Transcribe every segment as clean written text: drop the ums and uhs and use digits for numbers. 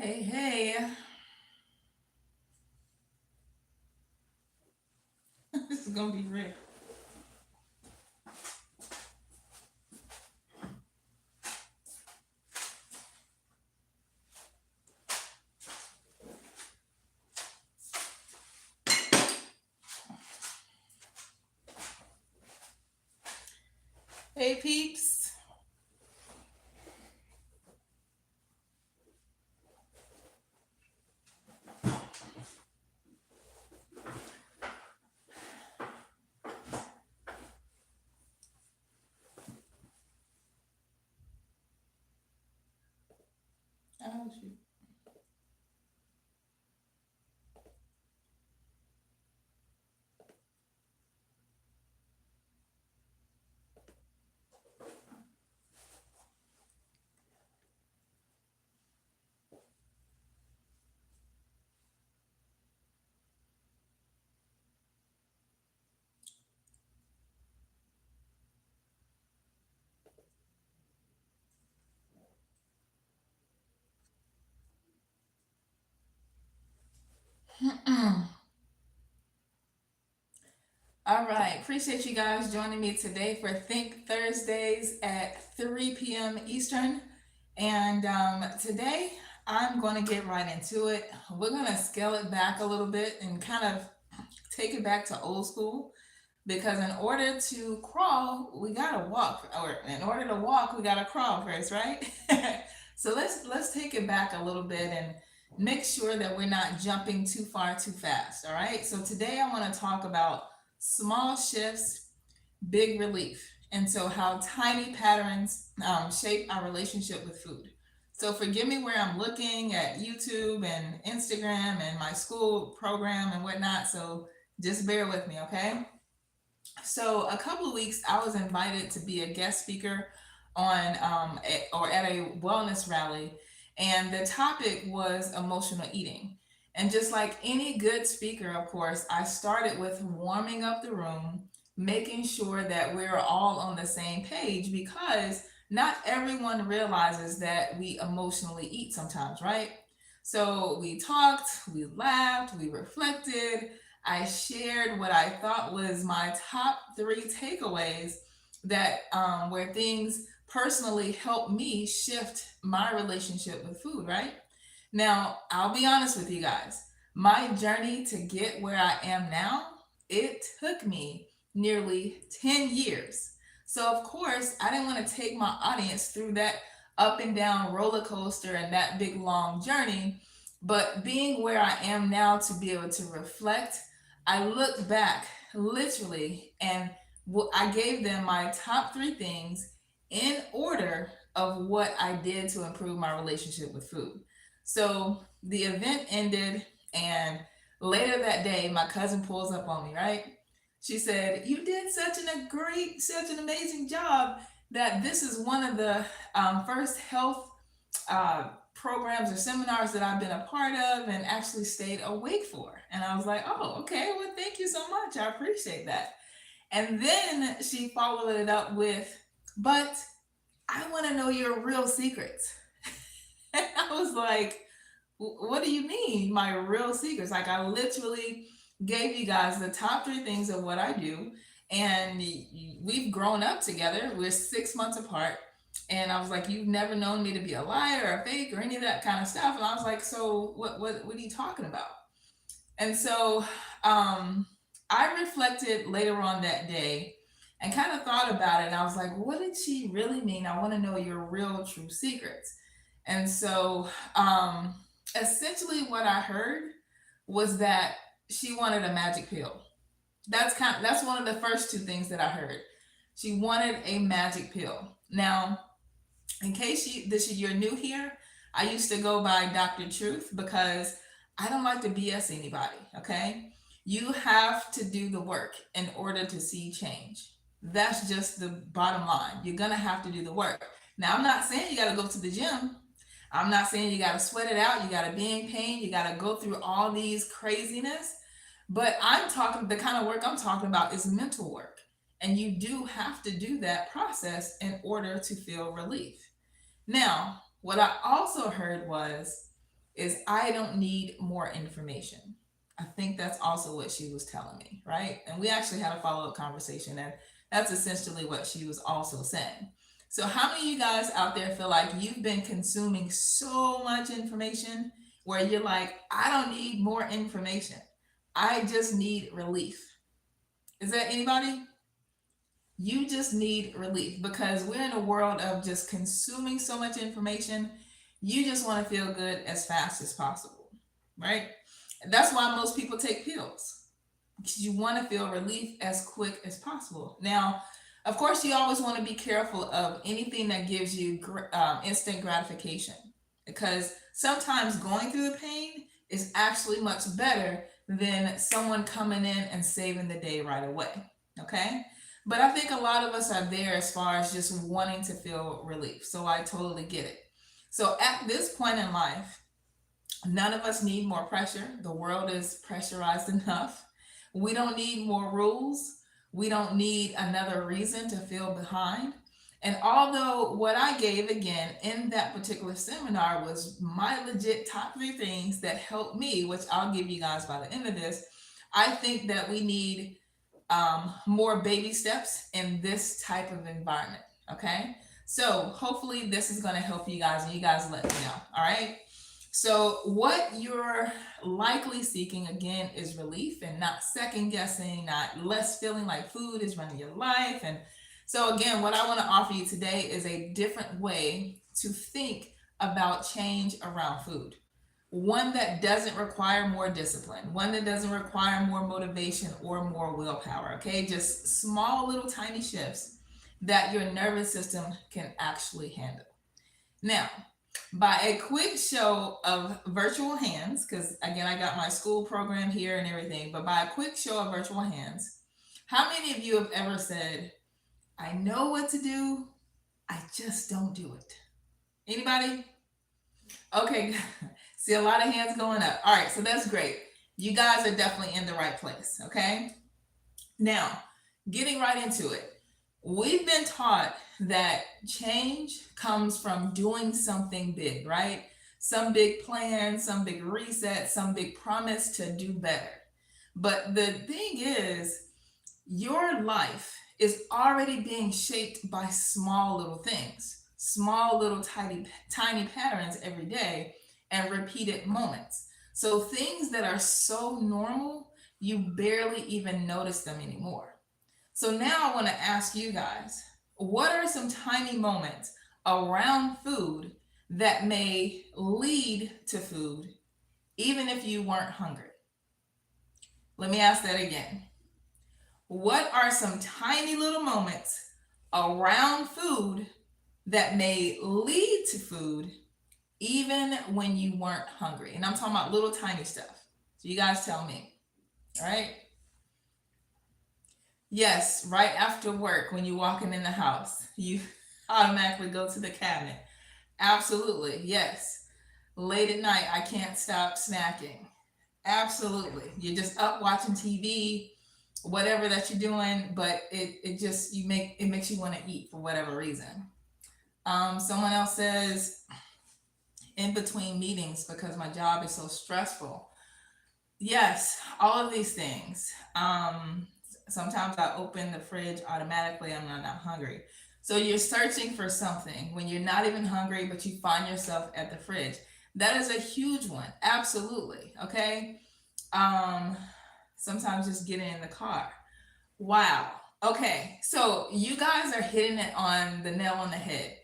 Hey, hey, this is gonna be real. Hey, peeps. Oh, shoot. All right, appreciate you guys joining me today for Think Thursdays at 3 p.m. Eastern. And today I'm going to get right into it. We're going to scale it back a little bit and kind of take it back to old school because in order to crawl, we got to walk, or in order to walk, we got to crawl first, right? So let's take it back a little bit and make sure that we're not jumping too far too fast, all right? So today I want to talk about small shifts, big relief, and so how tiny patterns shape our relationship with food. So forgive me where I'm looking at YouTube and Instagram and my school program and whatnot. So just bear with me, okay? So a couple of weeks, I was invited to be a guest speaker on or at a wellness rally, and the topic was emotional eating. And just like any good speaker, of course, I started with warming up the room, making sure that we're all on the same page because not everyone realizes that we emotionally eat sometimes, right? So we talked, we laughed, we reflected, I shared what I thought was my top three takeaways that where things personally helped me shift my relationship with food, right? Now, I'll be honest with you guys. My journey to get where I am now, it took me nearly 10 years. So, of course, I didn't want to take my audience through that up and down roller coaster and that big long journey. But being where I am now to be able to reflect, I look back literally and I gave them my top three things in order of what I did to improve my relationship with food. So the event ended, and later that day, my cousin pulls up on me, right? She said, "You did such an amazing job that this is one of the first health programs or seminars that I've been a part of and actually stayed awake for." And I was like, "Oh, okay. Well, thank you so much. I appreciate that." And then she followed it up with, "But I want to know your real secrets." And I was like, "What do you mean, my real secrets?" Like, I literally gave you guys the top three things of what I do. And we've grown up together. We're 6 months apart. And I was like, "You've never known me to be a liar or a fake or any of that kind of stuff." And I was like, "So what are you talking about?" And so I reflected later on that day and kind of thought about it. And I was like, "What did she really mean? I want to know your real, true secrets." And so essentially, what I heard was that she wanted a magic pill. That's one of the first two things that I heard. She wanted a magic pill. Now, in case you're new here, I used to go by Dr. Truth because I don't like to BS anybody, okay? You have to do the work in order to see change. That's just the bottom line. You're gonna have to do the work. Now, I'm not saying you gotta go to the gym. I'm not saying you gotta sweat it out, you gotta be in pain, you gotta go through all these craziness. But I'm talking, the kind of work I'm talking about is mental work. And you do have to do that process in order to feel relief. Now, what I also heard was is I don't need more information. I think that's also what she was telling me, right? And we actually had a follow up conversation, and that's essentially what she was also saying. So, how many of you guys out there feel like you've been consuming so much information where you're like, I don't need more information? I just need relief. Is that anybody? You just need relief because we're in a world of just consuming so much information. You just want to feel good as fast as possible, right? That's why most people take pills, because you want to feel relief as quick as possible. Now, of course, you always want to be careful of anything that gives you instant gratification, because sometimes going through the pain is actually much better than someone coming in and saving the day right away. Okay. But I think a lot of us are there as far as just wanting to feel relief. So I totally get it. So at this point in life, none of us need more pressure. The world is pressurized enough. We don't need more rules. We don't need another reason to feel behind. And although what I gave again in that particular seminar was my legit top 3 things that helped me, which I'll give you guys by the end of this, I think that we need more baby steps in this type of environment. Okay. So hopefully this is going to help you guys, and you guys let me know. All right. So what you're likely seeking again is relief, and not second guessing, not less feeling like food is running your life. And so again, what I want to offer you today is a different way to think about change around food. One that doesn't require more discipline, one that doesn't require more motivation or more willpower. Okay, just small little tiny shifts that your nervous system can actually handle. Now, by a quick show of virtual hands, because again, I got my school program here and everything, but by a quick show of virtual hands, how many of you have ever said, I know what to do, I just don't do it? Anybody? Okay, see a lot of hands going up. All right, so that's great. You guys are definitely in the right place, okay? Now, getting right into it. We've been taught that change comes from doing something big, right? Some big plan, some big reset, some big promise to do better. But the thing is, your life is already being shaped by small little things, small little tiny patterns every day and repeated moments. So things that are so normal, you barely even notice them anymore. So now I want to ask you guys, what are some tiny moments around food that may lead to food even if you weren't hungry? Let me ask that again. What are some tiny little moments around food that may lead to food even when you weren't hungry? And I'm talking about little tiny stuff. So you guys tell me. All right. Yes, right after work, when you're walking in the house, you automatically go to the cabinet. Absolutely. Yes. Late at night, I can't stop snacking. Absolutely. You're just up watching TV, whatever that you're doing, but it just it makes you want to eat for whatever reason. Someone else says in between meetings because my job is so stressful. Yes, all of these things. Sometimes I open the fridge automatically. I'm not hungry. So you're searching for something when you're not even hungry, but you find yourself at the fridge. That is a huge one. Absolutely. Okay. Um, Sometimes just getting in the car. Wow. Okay. So you guys are hitting it on the nail on the head.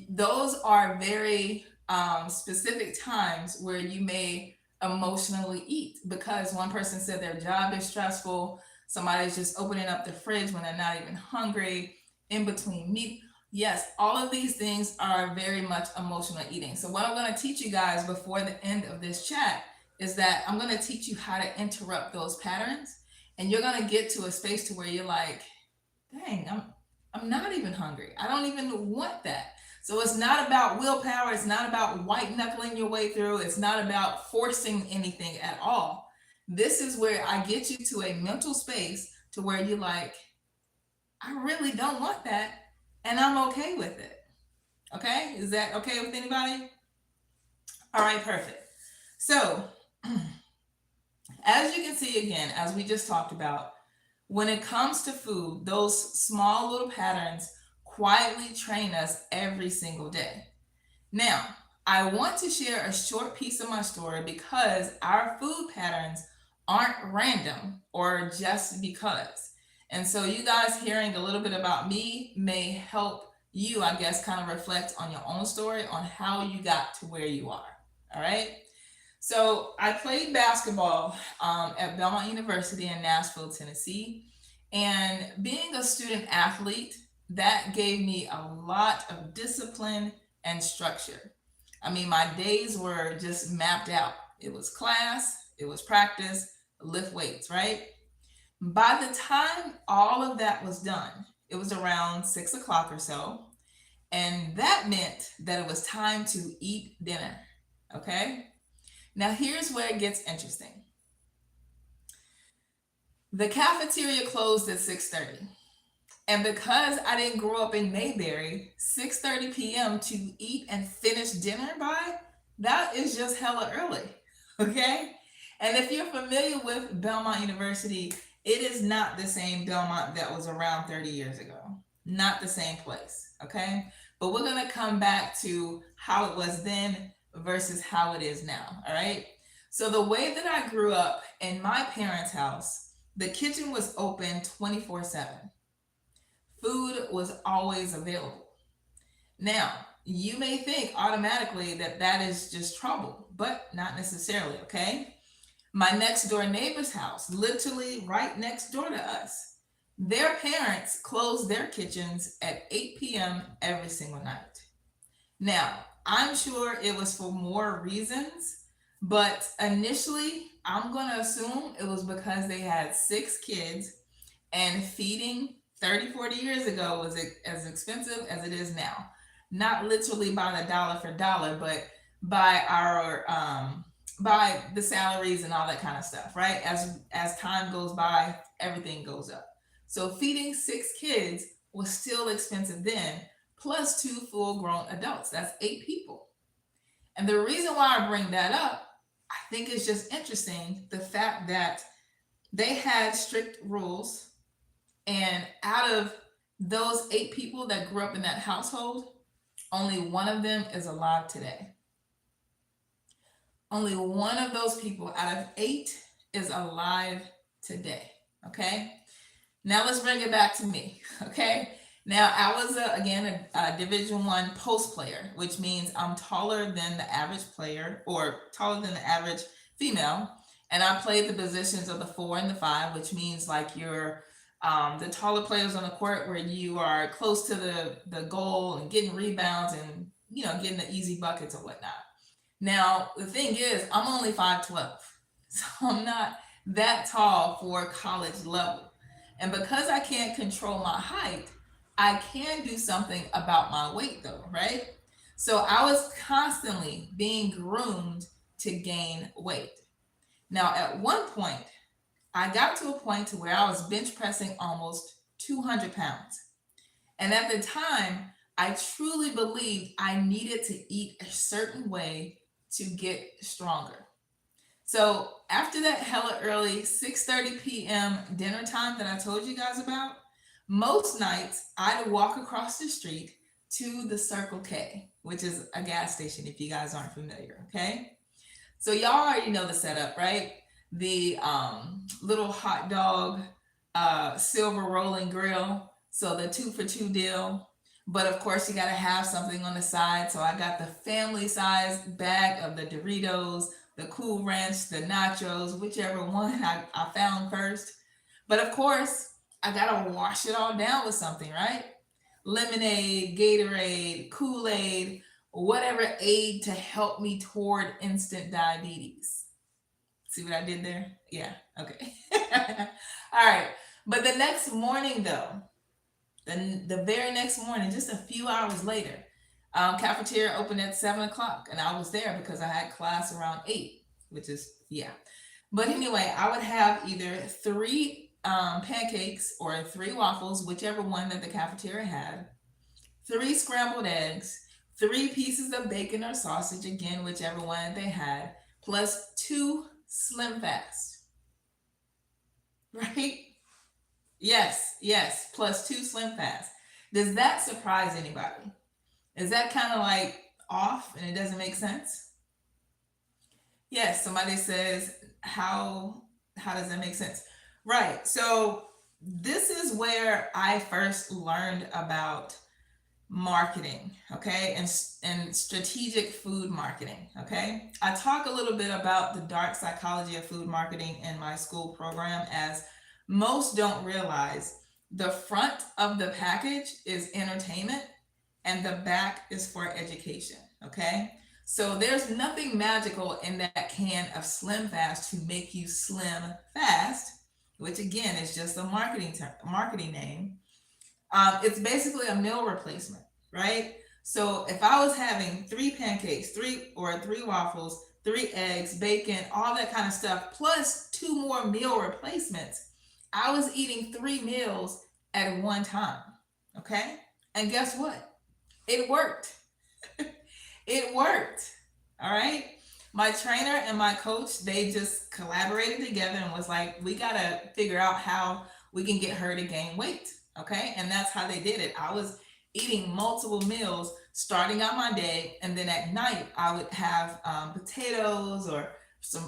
Those are very specific times where you may emotionally eat because one person said their job is stressful. Somebody's just opening up the fridge when they're not even hungry, in between meat. Yes, all of these things are very much emotional eating. So what I'm going to teach you guys before the end of this chat is that I'm going to teach you how to interrupt those patterns, and you're going to get to a space to where you're like, dang, I'm not even hungry. I don't even want that. So it's not about willpower. It's not about white knuckling your way through. It's not about forcing anything at all. This is where I get you to a mental space to where you're like, I really don't want that, and I'm okay with it. Okay? Is that okay with anybody? All right, perfect. So, as you can see again, as we just talked about, when it comes to food, those small little patterns quietly train us every single day. Now, I want to share a short piece of my story because our food patterns aren't random or just because. And so, you guys hearing a little bit about me may help you, I guess, kind of reflect on your own story on how you got to where you are. All right. So I played basketball at Belmont University in Nashville, Tennessee. And being a student athlete, that gave me a lot of discipline and structure. I mean, my days were just mapped out. It was class, it was practice, lift weights, right? By the time all of that was done, it was around 6 o'clock or so. And that meant that it was time to eat dinner. Okay. Now, here's where it gets interesting. The cafeteria closed at 6:30. And because I didn't grow up in Mayberry, 6:30 p.m. to eat and finish dinner by, that is just hella early. Okay? And if you're familiar with Belmont University, it is not the same Belmont that was around 30 years ago. Not the same place. Okay? But we're going to come back to how it was then versus how it is now. All right? So, the way that I grew up in my parents' house, the kitchen was open 24/7. Food was always available. Now, you may think automatically that that is just trouble, but not necessarily, okay? My next door neighbor's house, literally right next door to us, their parents closed their kitchens at 8 p.m. every single night. Now, I'm sure it was for more reasons, but initially, I'm going to assume it was because they had 6 kids and feeding 30, 40 years ago was as expensive as it is now. Not literally by the dollar for dollar, but by our by the salaries and all that kind of stuff, right? As time goes by, everything goes up. So feeding 6 kids was still expensive then, plus 2 full grown adults. That's 8 people. And the reason why I bring that up, I think it's just interesting the fact that they had strict rules, and out of those 8 people that grew up in that household, only one of them is alive today. Only one of those people out of 8 is alive today. Okay. Now let's bring it back to me. Okay. Now I was again a Division 1 post player, which means I'm taller than the average player or taller than the average female. And I played the positions of the 4 and the 5, which means like you're the taller players on the court where you are close to the goal and getting rebounds and getting the easy buckets or whatnot. Now the thing is, I'm only 5'12", so I'm not that tall for college level. And because I can't control my height, I can do something about my weight though, right? So I was constantly being groomed to gain weight. Now at one point, I got to a point to where I was bench pressing almost 200 pounds. And at the time, I truly believed I needed to eat a certain way to get stronger. So after that hella early 6:30 p.m. dinner time that I told you guys about, most nights I'd walk across the street to the Circle K, which is a gas station if you guys aren't familiar, okay? So y'all already know the setup, right? The little hot dog silver rolling grill. So the 2 for 2 deal. But of course, you got to have something on the side. So I got the family size bag of the Doritos, the Cool Ranch, the nachos, whichever one I found first. But of course, I got to wash it all down with something, right? Lemonade, Gatorade, Kool-Aid, whatever aid to help me toward instant diabetes. See what I did there? Yeah, okay. All right. But the next morning, though, the very next morning, just a few hours later, cafeteria opened at 7 o'clock, and I was there because I had class around 8, which is, yeah. But anyway, I would have either 3 pancakes or 3 waffles, whichever one that the cafeteria had, 3 scrambled eggs, 3 pieces of bacon or sausage, again, whichever one that they had, plus 2 Slim Fast, right? Yes, plus 2 Slim Fast. Does that surprise anybody? Is that kind of like off and it doesn't make sense? Yes, somebody says, how does that make sense? Right. So this is where I first learned about marketing, okay, and strategic food marketing, okay. I talk a little bit about the dark psychology of food marketing in my school program, as most don't realize the front of the package is entertainment and the back is for education, okay. So there's nothing magical in that can of Slim Fast to make you slim fast, which again is just a marketing name. It's basically a meal replacement, right? So if I was having 3 pancakes, three waffles, 3 eggs, bacon, all that kind of stuff, plus 2 more meal replacements, I was eating 3 meals at one time. Okay. And guess what? It worked. It worked. All right. My trainer and my coach, they just collaborated together and was like, we got to figure out how we can get her to gain weight. Okay. And that's how they did it. I was eating multiple meals starting out my day. And then at night, I would have potatoes or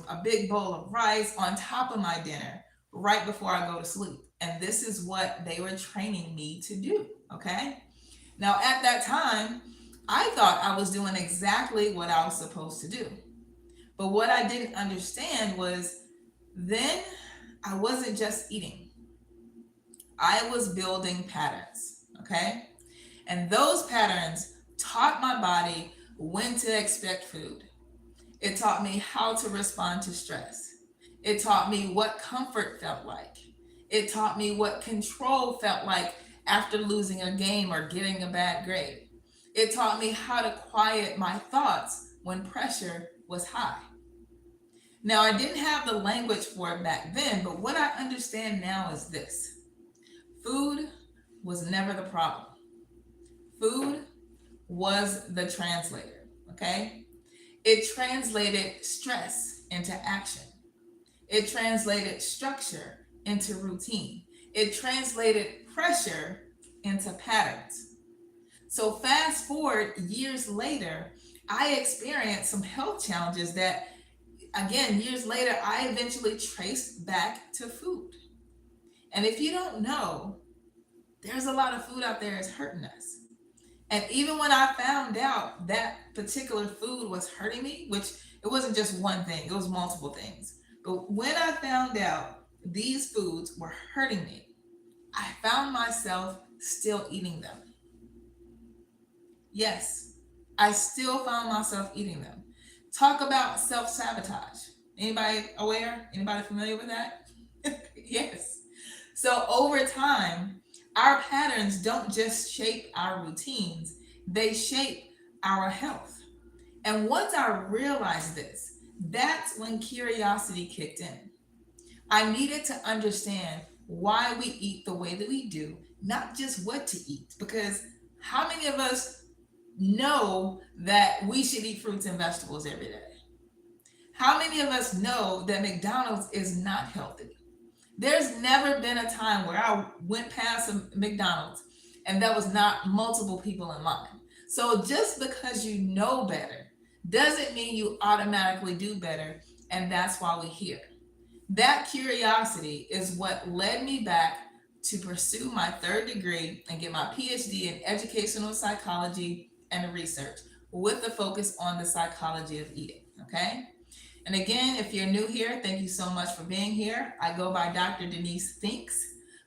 a big bowl of rice on top of my dinner right before I go to sleep. And this is what they were training me to do. Okay. Now, at that time, I thought I was doing exactly what I was supposed to do. But what I didn't understand was then I wasn't just eating, I was building patterns, okay? And those patterns taught my body when to expect food. It taught me how to respond to stress. It taught me what comfort felt like. It taught me what control felt like after losing a game or getting a bad grade. It taught me how to quiet my thoughts when pressure was high. Now, I didn't have the language for it back then, but what I understand now is this: food was never the problem. Food was the translator, okay? It translated stress into action. It translated structure into routine. It translated pressure into patterns. So fast forward years later, I experienced some health challenges that, again, years later, I eventually traced back to food. And if you don't know, there's a lot of food out there that's hurting us. And even when I found out that particular food was hurting me, which it wasn't just one thing, it was multiple things. But when I found out these foods were hurting me, I found myself still eating them. Yes, I still found myself eating them. Talk about self-sabotage. Anybody aware? Anybody familiar with that? Yes. So over time, our patterns don't just shape our routines, they shape our health. And once I realized this, that's when curiosity kicked in. I needed to understand why we eat the way that we do, not just what to eat. Because how many of us know that we should eat fruits and vegetables every day? How many of us know that McDonald's is not healthy? There's never been a time where I went past a McDonald's and there was not multiple people in line. So just because you know better doesn't mean you automatically do better. And that's why we're here. That curiosity is what led me back to pursue my 3rd degree and get my PhD in educational psychology and research with the focus on the psychology of eating. Okay. And again, if you're new here, thank you so much for being here. I go by Dr. Denise Thinks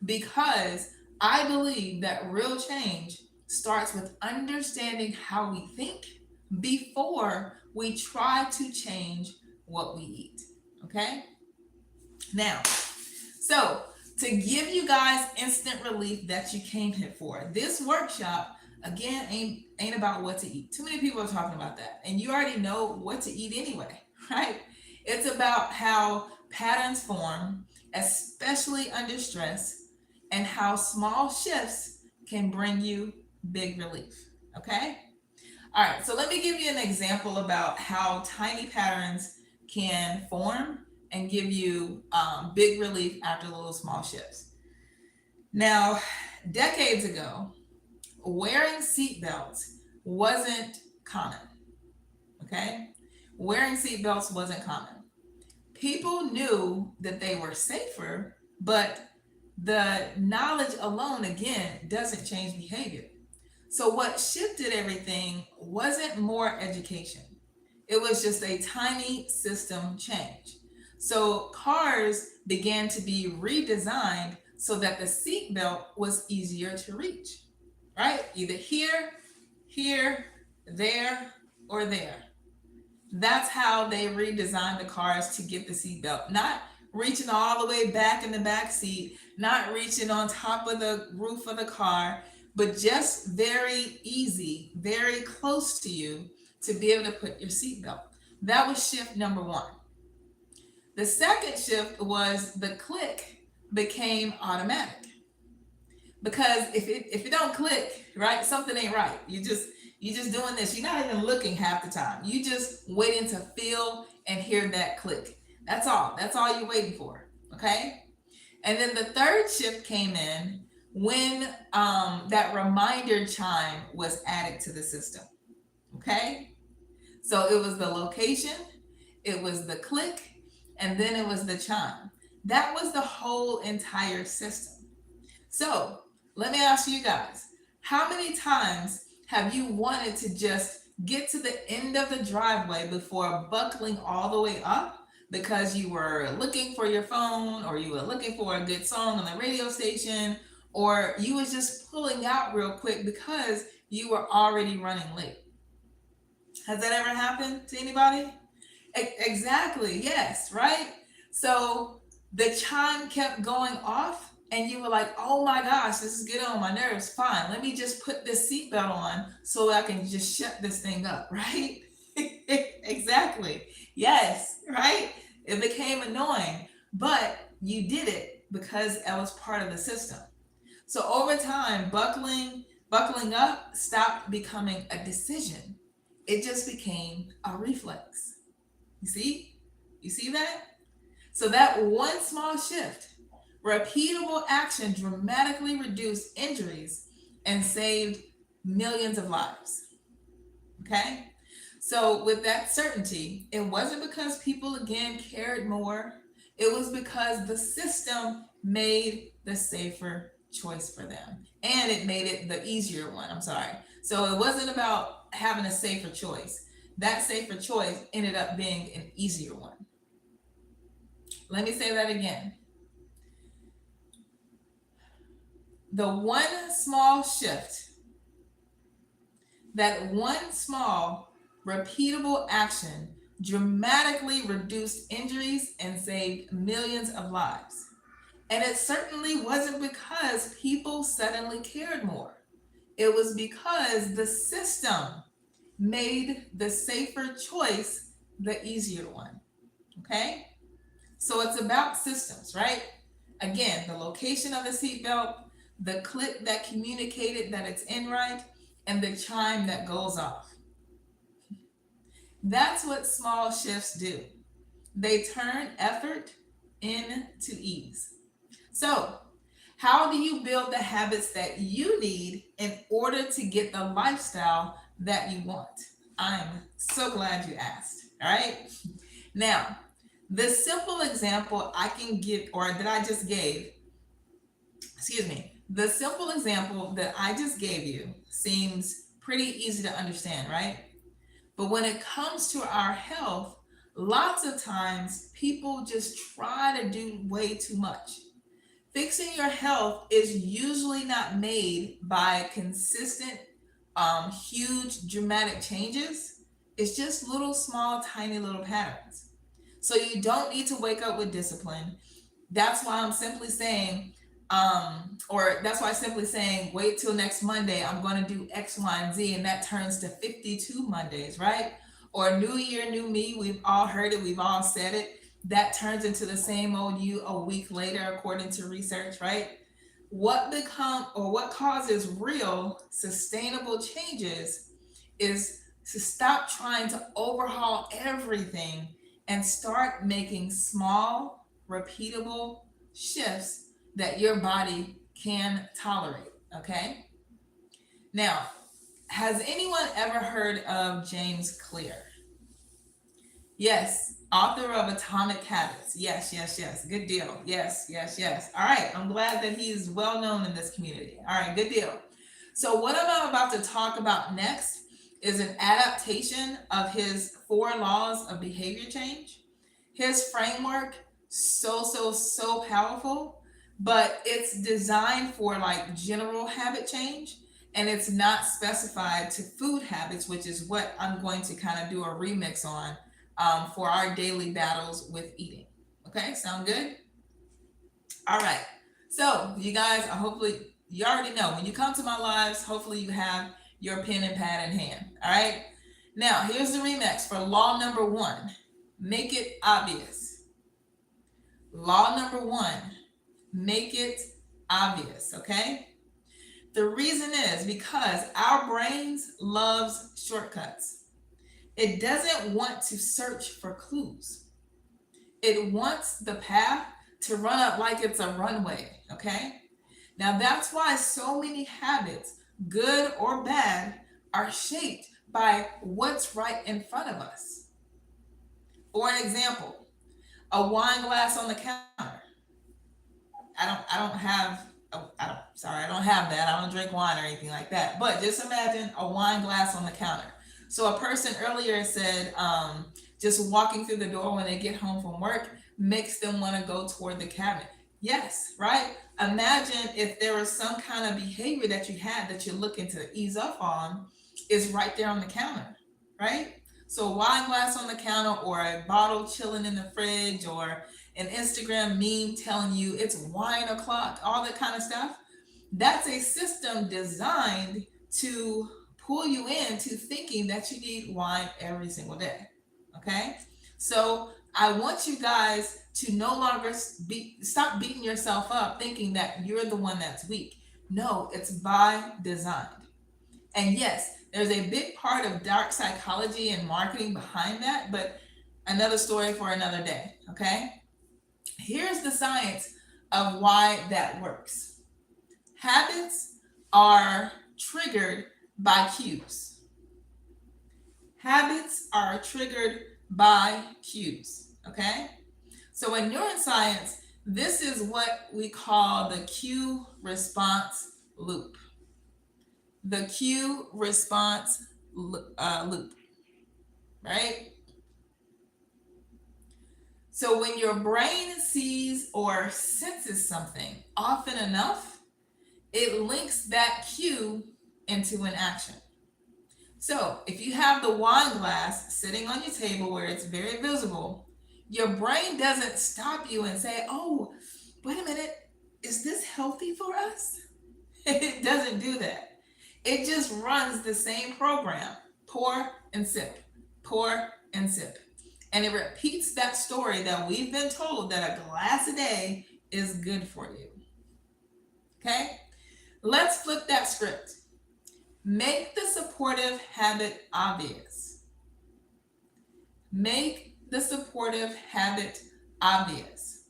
because I believe that real change starts with understanding how we think before we try to change what we eat. Okay? Now, so to give you guys instant relief that you came here for, this workshop, again, ain't about what to eat. Too many people are talking about that. And you already know what to eat anyway, right? It's about how patterns form, especially under stress, and how small shifts can bring you big relief. Okay? All right, so let me give you an example about how tiny patterns can form and give you big relief after little small shifts. Now, decades ago, wearing seatbelts wasn't common. Okay? Wearing seatbelts wasn't common. People knew that they were safer, but the knowledge alone, again, doesn't change behavior. So, what shifted everything wasn't more education, it was just a tiny system change. So, cars began to be redesigned so that the seatbelt was easier to reach, right? Either here, here, there, or there. That's how they redesigned the cars to get the seatbelt. Not reaching all the way back in the back seat, not reaching on top of the roof of the car, but just very easy, very close to you to be able to put your seatbelt. That was shift number one. The second shift was the click became automatic. Because if it don't click, right, something ain't right. You just doing this. You're not even looking half the time. You just waiting to feel and hear that click. That's all. That's all you're waiting for. Okay. And then the third shift came in when that reminder chime was added to the system. Okay. So it was the location, it was the click, and then it was the chime. That was the whole entire system. So let me ask you guys, how many times have you wanted to just get to the end of the driveway before buckling all the way up because you were looking for your phone, or you were looking for a good song on the radio station, or you was just pulling out real quick because you were already running late? Has that ever happened to anybody? Exactly, yes, right? So the chime kept going off, and you were like, oh my gosh, this is getting on my nerves. Fine, let me just put this seatbelt on so I can just shut this thing up, right? Exactly. Yes, right? It became annoying, but you did it because it was part of the system. So over time, buckling up stopped becoming a decision. It just became a reflex. You see? You see that? So that one small shift, repeatable action dramatically reduced injuries and saved millions of lives. Okay? So with that certainty, it wasn't because people again cared more. It was because the system made the safer choice for them. And it made it the easier one. I'm sorry. So it wasn't about having a safer choice. That safer choice ended up being an easier one. Let me say that again. The one small shift, that one small repeatable action dramatically reduced injuries and saved millions of lives. And it certainly wasn't because people suddenly cared more. It was because the system made the safer choice the easier one. Okay? So it's about systems, right? Again, the location of the seatbelt, the clip that communicated that it's in right, and the chime that goes off. That's what small shifts do. They turn effort into ease. So, how do you build the habits that you need in order to get the lifestyle that you want? I'm so glad you asked. All right. Now, the simple example I can give, or that I just gave, the simple example that I just gave you seems pretty easy to understand, right? But when it comes to our health, lots of times people just try to do way too much. Fixing your health is usually not made by consistent, huge, dramatic changes. It's just little, small, tiny little patterns. So you don't need to wake up with discipline. That's why I'm simply saying, or that's why I'm simply saying, wait till next Monday. I'm going to do X, Y, and Z, and that turns to 52 Mondays, right? Or new year, new me. We've all heard it. We've all said it. That turns into the same old you a week later, according to research, right? What causes real sustainable changes is to stop trying to overhaul everything and start making small, repeatable shifts that your body can tolerate. Okay. Now, has anyone ever heard of James Clear? Yes, author of Atomic Habits. Yes, yes, yes. Good deal. Yes, yes, yes. All right. I'm glad that he's well known in this community. All right, good deal. So, what I'm about to talk about next is an adaptation of his 4 laws of behavior change. His framework, so powerful, but it's designed for like general habit change, and it's not specified to food habits, which is what I'm going to kind of do a remix on for our daily battles with eating. Okay, sound good? All right. So, you guys, hopefully, you already know when you come to my lives, hopefully, you have your pen and pad in hand. All right. Now, here's the remix for law number 1, make it obvious. Law number 1, make it obvious. Okay. The reason is because our brains loves shortcuts. It doesn't want to search for clues. It wants the path to run up like it's a runway, okay? Now that's why so many habits, good or bad, are shaped by what's right in front of us. For an example, a wine glass on the counter. I don't have I don't have that. I don't drink wine or anything like that. But just imagine a wine glass on the counter. So a person earlier said, just walking through the door when they get home from work makes them want to go toward the cabinet. Yes, right? Imagine if there was some kind of behavior that you had that you're looking to ease up on is right there on the counter, right? So a wine glass on the counter or a bottle chilling in the fridge or an Instagram meme telling you it's wine o'clock, all that kind of stuff. That's a system designed to pull you into thinking that you need wine every single day. Okay. So I want you guys to no longer stop beating yourself up thinking that you're the one that's weak. No, it's by design. And yes, there's a big part of dark psychology and marketing behind that, but another story for another day. Okay. Here's the science of why that works. Habits are triggered by cues. Habits are triggered by cues, okay? So in neuroscience, this is what we call the cue response loop. The cue response loop, right? So when your brain sees or senses something often enough, it links that cue into an action. So if you have the wine glass sitting on your table where it's very visible, your brain doesn't stop you and say, oh, wait a minute, is this healthy for us? It doesn't do that. It just runs the same program, pour and sip, pour and sip. And it repeats that story that we've been told that a glass a day is good for you. Okay? Let's flip that script. Make the supportive habit obvious. Make the supportive habit obvious.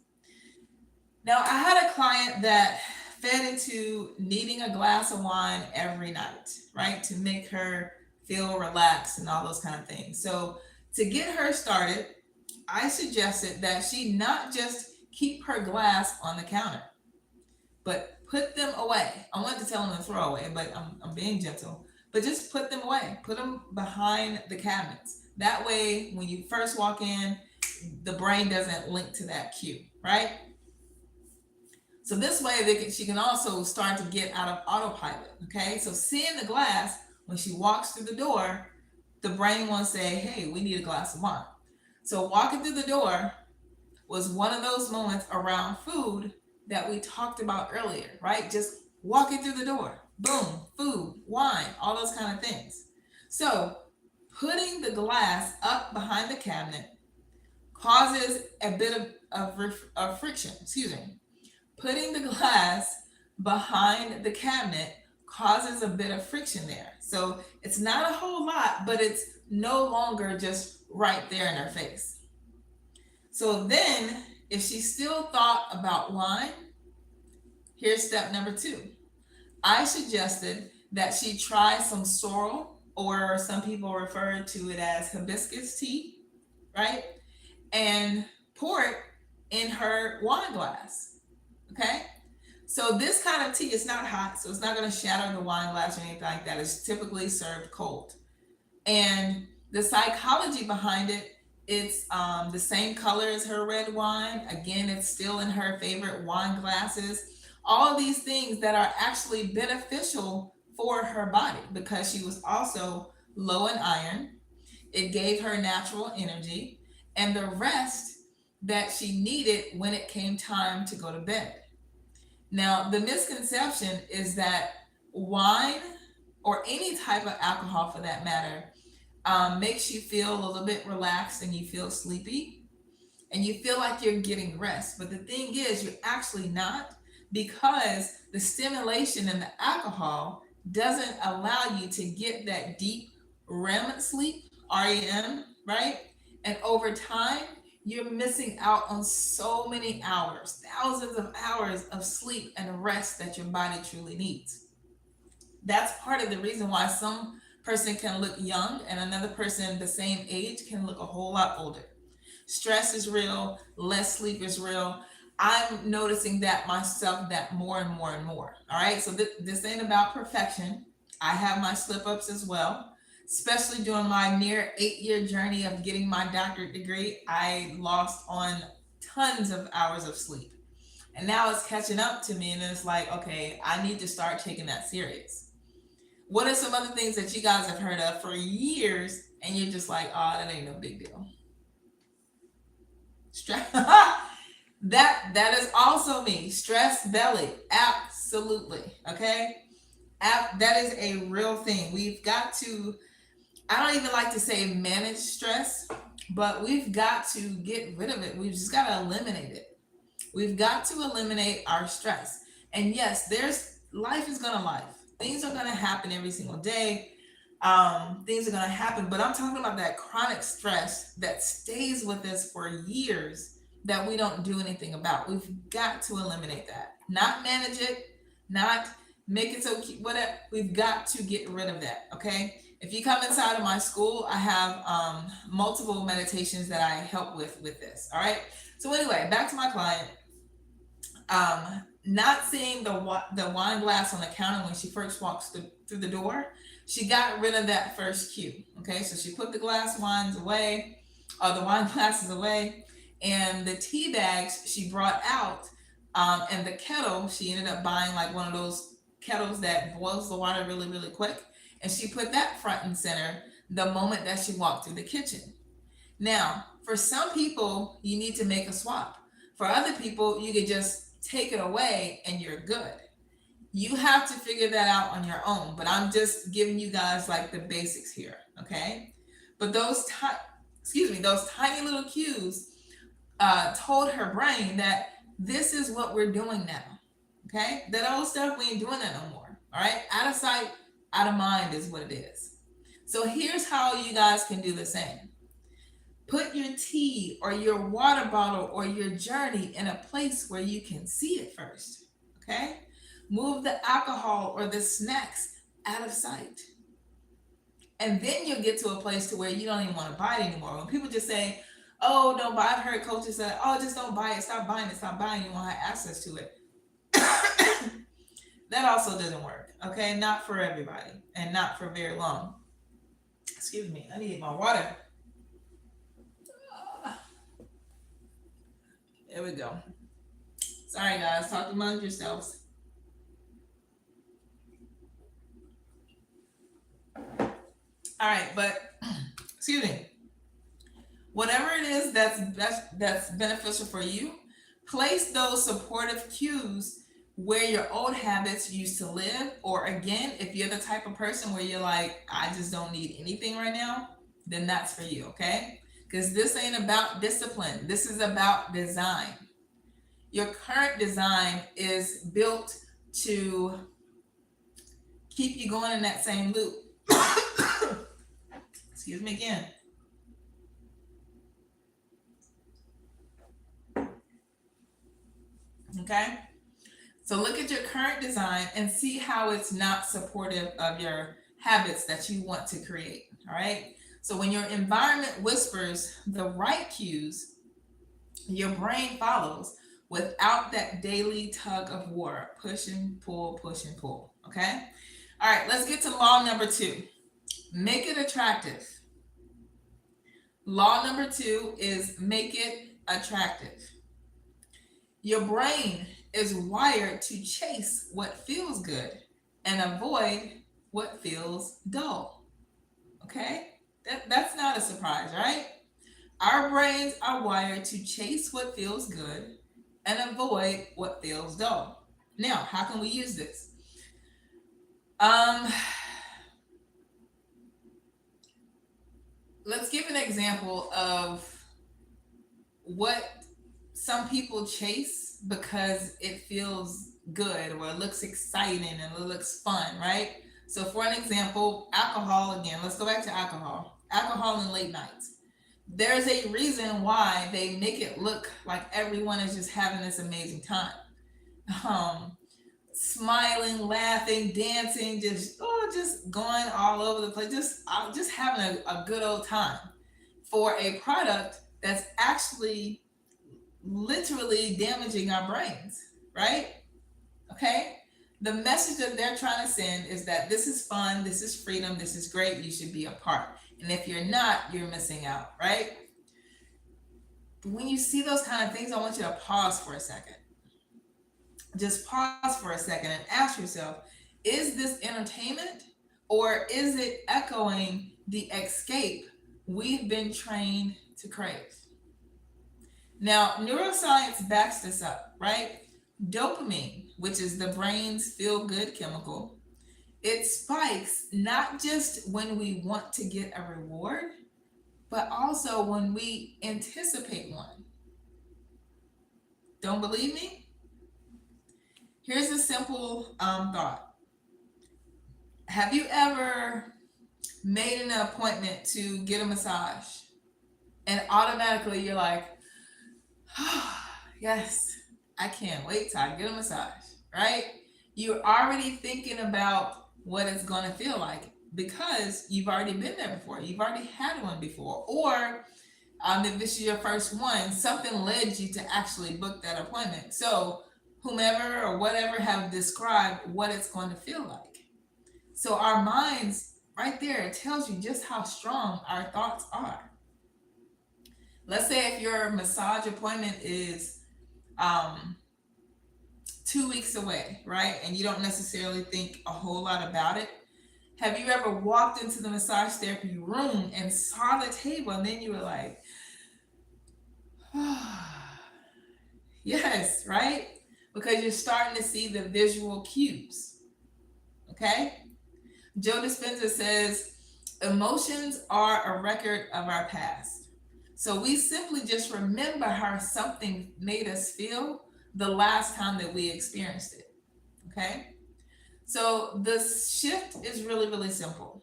Now, I had a client that fed into needing a glass of wine every night, right? To make her feel relaxed and all those kind of things. So to get her started, I suggested that she not just keep her glass on the counter, but put them away. I wanted to tell them to throw away, but I'm being gentle. But just put them away. Put them behind the cabinets. That way, when you first walk in, the brain doesn't link to that cue, right? So this way, she can also start to get out of autopilot, okay? So seeing the glass, when she walks through the door, the brain wants to say, hey, we need a glass of wine. So walking through the door was one of those moments around food that we talked about earlier, right? Just walking through the door, boom, food, wine, all those kind of things. So putting the glass up behind the cabinet causes a bit of friction, Putting the glass behind the cabinet causes a bit of friction there. So it's not a whole lot, but it's no longer just right there in her face. So then, if she still thought about wine, here's step number two. I suggested that she try some sorrel, or some people refer to it as hibiscus tea, right? And pour it in her wine glass. Okay? So this kind of tea is not hot, so it's not going to shatter the wine glass or anything like that. It's typically served cold. And the psychology behind it, it's the same color as her red wine. Again, it's still in her favorite wine glasses. All of these things that are actually beneficial for her body, because she was also low in iron. It gave her natural energy and the rest that she needed when it came time to go to bed. Now, the misconception is that wine, or any type of alcohol for that matter, makes you feel a little bit relaxed and you feel sleepy and you feel like you're getting rest. But the thing is, you're actually not, because the stimulation in the alcohol doesn't allow you to get that deep REM sleep, REM, right? And over time, you're missing out on so many hours, thousands of hours of sleep and rest that your body truly needs. That's part of the reason why some person can look young and another person the same age can look a whole lot older. Stress is real, less sleep is real. I'm noticing that myself, that more and more and more. All right, so this ain't about perfection. I have my slip ups as well, especially during my near 8 year journey of getting my doctorate degree. I lost on tons of hours of sleep, and now it's catching up to me, and it's like, okay, I need to start taking that serious. What are some other things that you guys have heard of for years and you're just like, oh, that ain't no big deal? Stress. That is also me. Stress belly. Absolutely. Okay. That is a real thing. We've got to, I don't even like to say manage stress, but we've got to get rid of it. We've just got to eliminate it. We've got to eliminate our stress. And yes, there's life is gonna life. Things are gonna happen every single day. Things are gonna happen, but I'm talking about that chronic stress that stays with us for years that we don't do anything about. We've got to eliminate that. Not manage it, not make it so cute, whatever. We've got to get rid of that. Okay. If you come inside of my school, I have multiple meditations that I help with this. All right. So anyway, back to my client. Not seeing the wine glass on the counter when she first walks through the door, she got rid of that first cue. Okay, so she put the glass wines away, or the wine glasses away, and the tea bags she brought out, and the kettle, she ended up buying like one of those kettles that boils the water really, really quick, and she put that front and center the moment that she walked through the kitchen. Now, for some people, you need to make a swap. For other people, you could just take it away and you're good. You have to figure that out on your own, but I'm just giving you guys like the basics here, okay? But those tiny little cues told her brain that this is what we're doing now, okay? That old stuff, we ain't doing that no more, all right? Out of sight, out of mind is what it is. So here's how you guys can do the same. Put your tea or your water bottle or your journey in a place where you can see it first. Okay? Move the alcohol or the snacks out of sight. And then you'll get to a place to where you don't even want to buy it anymore. When people just say, oh, don't buy, I've heard coaches say, oh, just don't buy it, stop buying it, stop buying it, you won't have access to it. That also doesn't work. Okay? Not for everybody and not for very long. Excuse me, I need my water. There we go. Sorry, guys. Talk among yourselves. All right, but excuse me. Whatever it is that's beneficial for you, place those supportive cues where your old habits used to live. Or again, if you're the type of person where you're like, I just don't need anything right now, then that's for you, okay? Because this ain't about discipline. This is about design. Your current design is built to keep you going in that same loop. Excuse me again. Okay? So look at your current design and see how it's not supportive of your habits that you want to create. All right? So when your environment whispers the right cues, your brain follows without that daily tug of war, push and pull, push and pull. Okay? All right, let's get to law number 2. Make it attractive. Law number 2 is make it attractive. Your brain is wired to chase what feels good and avoid what feels dull. Okay? That's not a surprise, right? Our brains are wired to chase what feels good and avoid what feels dull. Now, how can we use this? Um, let's give an example of what some people chase because it feels good or it looks exciting and it looks fun, right? So, for an example, alcohol again, let's go back to alcohol. Alcohol and late nights. There's a reason why they make it look like everyone is just having this amazing time. Um, Smiling, laughing, dancing, just going all over the place, just having a good old time for a product that's actually literally damaging our brains, right? Okay? The message that they're trying to send is that this is fun, this is freedom, this is great, you should be a part. And if you're not, you're missing out, right? When you see those kind of things, I want you to pause for a second. Just pause for a second and ask yourself, is this entertainment or is it echoing the escape we've been trained to crave? Now, neuroscience backs this up, right? Dopamine, which is the brain's feel good chemical, it spikes not just when we want to get a reward, but also when we anticipate one. Don't believe me? Here's a simple thought. Have you ever made an appointment to get a massage and automatically you're like, oh, yes, I can't wait till I get a massage, right? You're already thinking about what it's going to feel like because you've already been there before. You've already had one before. Or if this is your first one, something led you to actually book that appointment. So whomever or whatever have described what it's going to feel like. So our minds, right there, it tells you just how strong our thoughts are. Let's say if your massage appointment is 2 weeks away, right? And you don't necessarily think a whole lot about it. Have you ever walked into the massage therapy room and saw the table and then you were like, yes, right? Because you're starting to see the visual cues. Okay? Joe Dispenza says, emotions are a record of our past. So we simply just remember how something made us feel the last time that we experienced it. Okay? So the shift is really, really simple.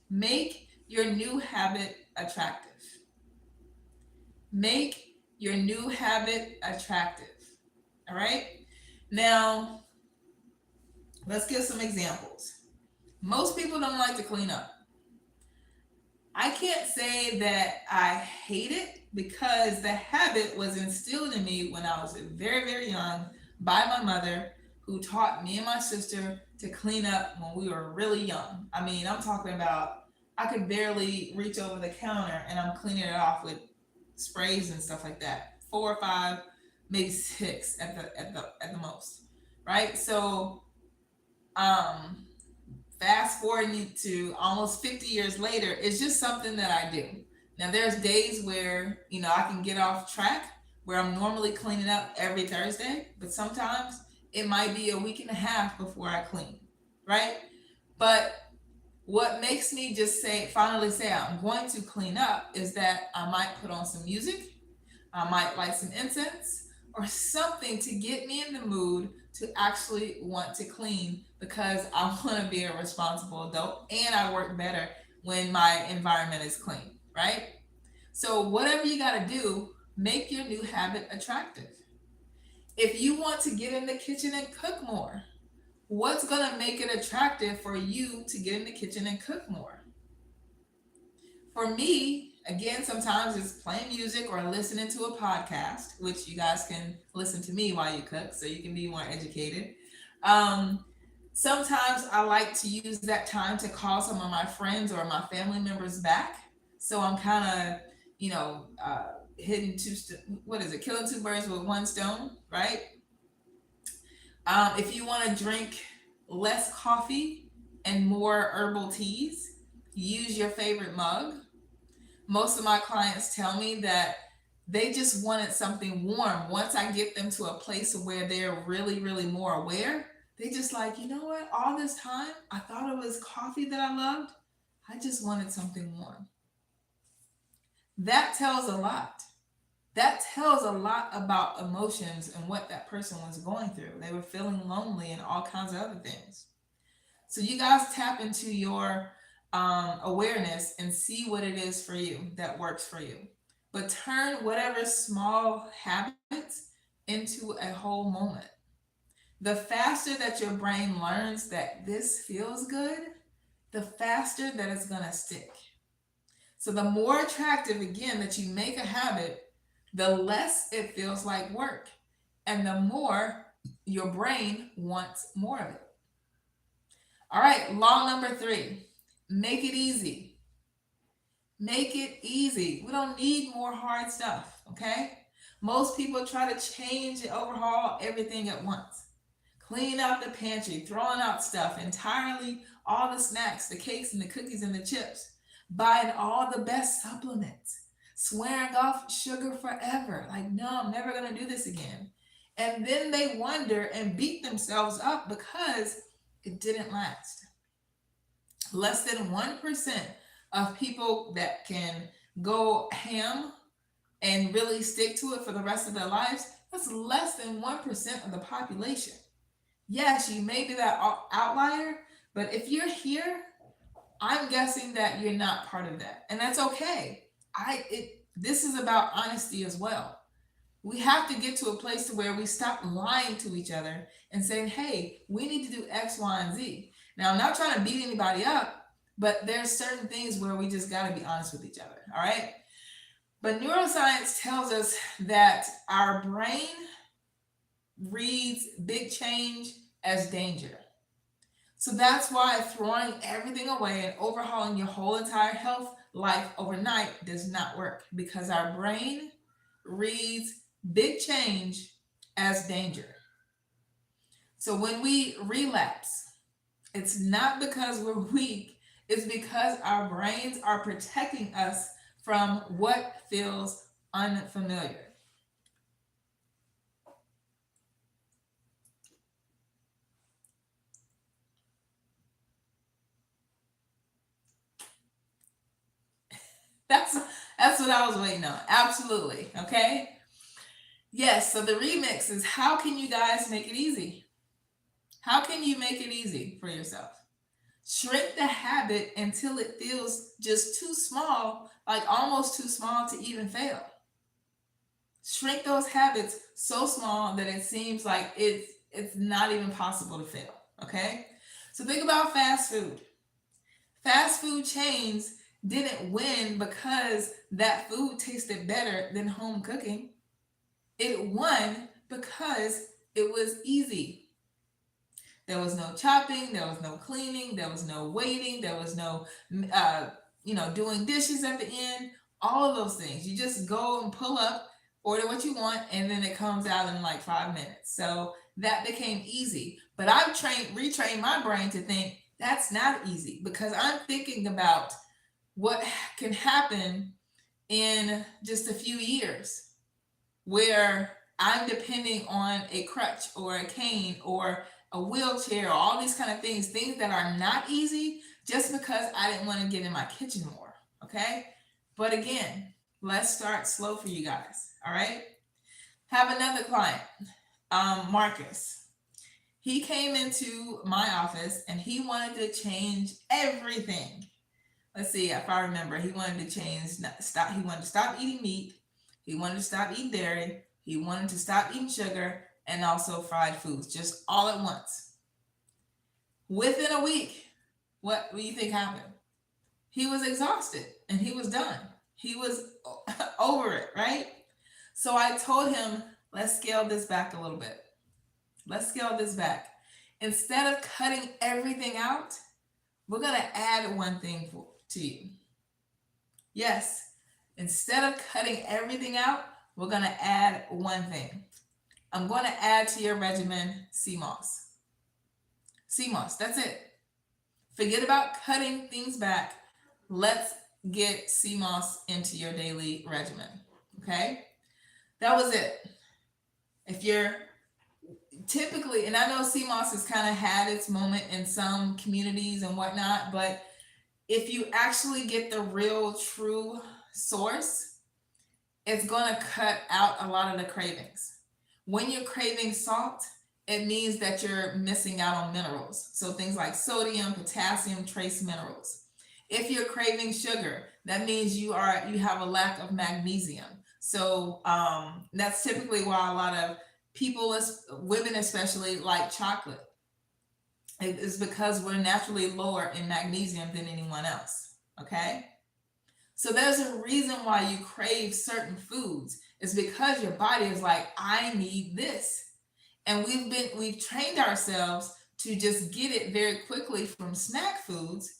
Make your new habit attractive. Make your new habit attractive. All right? Now, let's give some examples. Most people don't like to clean up. I can't say that I hate it because the habit was instilled in me when I was very, very young by my mother, who taught me and my sister to clean up when we were really young. I mean, I'm talking about I could barely reach over the counter and I'm cleaning it off with sprays and stuff like that. 4 or 5, maybe 6 at the most, right? So, fast forwarding to almost 50 years later, it's just something that I do. Now, there's days where, I can get off track where I'm normally cleaning up every Thursday, but sometimes it might be a week and a half before I clean, right? But what makes me just finally say I'm going to clean up is that I might put on some music, I might light some incense or something to get me in the mood to actually want to clean, because I want to be a responsible adult and I work better when my environment is clean, right? So whatever you got to do, make your new habit attractive. If you want to get in the kitchen and cook more, what's going to make it attractive for you to get in the kitchen and cook more? For me, again, sometimes it's playing music or listening to a podcast, which you guys can listen to me while you cook so you can be more educated. Um, Sometimes I like to use that time to call some of my friends or my family members back. So I'm kind of, hitting what is it, killing two birds with one stone, right? If you want to drink less coffee and more herbal teas, use your favorite mug. Most of my clients tell me that they just wanted something warm. Once I get them to a place where they're really, really more aware, they just like, you know what? All this time, I thought it was coffee that I loved. I just wanted something warm. That tells a lot. That tells a lot about emotions and what that person was going through. They were feeling lonely and all kinds of other things. So you guys tap into your awareness and see what it is for you that works for you. But turn whatever small habits into a whole moment. The faster that your brain learns that this feels good, the faster that it's going to stick. So the more attractive, again, that you make a habit, the less it feels like work. And the more your brain wants more of it. All right, law number 3, make it easy. Make it easy. We don't need more hard stuff, okay? Most people try to change and overhaul everything at once. Clean out the pantry, throwing out stuff entirely, all the snacks, the cakes and the cookies and the chips, buying all the best supplements, swearing off sugar forever. Like, no, I'm never going to do this again. And then they wonder and beat themselves up because it didn't last. Less than 1% of people that can go ham and really stick to it for the rest of their lives, that's less than 1% of the population. Yes, you may be that outlier, but if you're here, I'm guessing that you're not part of that. And that's okay. This is about honesty as well. We have to get to a place to where we stop lying to each other and saying, hey, we need to do X, Y, and Z. Now, I'm not trying to beat anybody up, but there's certain things where we just got to be honest with each other. All right. But neuroscience tells us that our brain reads big change as danger. So that's why throwing everything away and overhauling your whole entire health life overnight does not work, because our brain reads big change as danger. So when we relapse, it's not because we're weak, it's because our brains are protecting us from what feels unfamiliar. That's what I was waiting on. Absolutely. Okay. Yes. So the remix is, how can you guys make it easy? How can you make it easy for yourself? Shrink the habit until it feels just too small, like almost too small to even fail. Shrink those habits so small that it seems like it's not even possible to fail. Okay. So think about fast food. Fast food chains didn't win because that food tasted better than home cooking. It won because it was easy. There was no chopping, there was no cleaning, there was no waiting, there was no, doing dishes at the end, all of those things. You just go and pull up, order what you want, and then it comes out in like 5 minutes. So that became easy. But I've retrained my brain to think that's not easy, because I'm thinking about what can happen in just a few years where I'm depending on a crutch or a cane or a wheelchair, or all these kind of things that are not easy, just because I didn't want to get in my kitchen more. Okay. But again, let's start slow for you guys. All right. Have another client, Marcus. He came into my office and he wanted to change everything. Let's see if I remember. He wanted to He wanted to stop eating meat. He wanted to stop eating dairy. He wanted to stop eating sugar, and also fried foods, just all at once. Within a week, what do you think happened? He was exhausted and he was done. He was over it, right? So I told him, let's scale this back a little bit. Let's scale this back. Instead of cutting everything out, we're going to add one thing to you. Yes, instead of cutting everything out, we're going to add one thing. I'm going to add to your regimen sea moss. Sea moss, that's it. Forget about cutting things back. Let's get sea moss into your daily regimen. Okay? That was it. If you're typically, and I know sea moss has kind of had its moment in some communities and whatnot, but if you actually get the real true source, it's going to cut out a lot of the cravings. When you're craving salt, it means that you're missing out on minerals. So things like sodium, potassium, trace minerals. If you're craving sugar, that means you have a lack of magnesium. So that's typically why a lot of people, women especially, like chocolate. It is because we're naturally lower in magnesium than anyone else. Okay? So there's a reason why you crave certain foods. It's because your body is like, I need this. And we've trained ourselves to just get it very quickly from snack foods.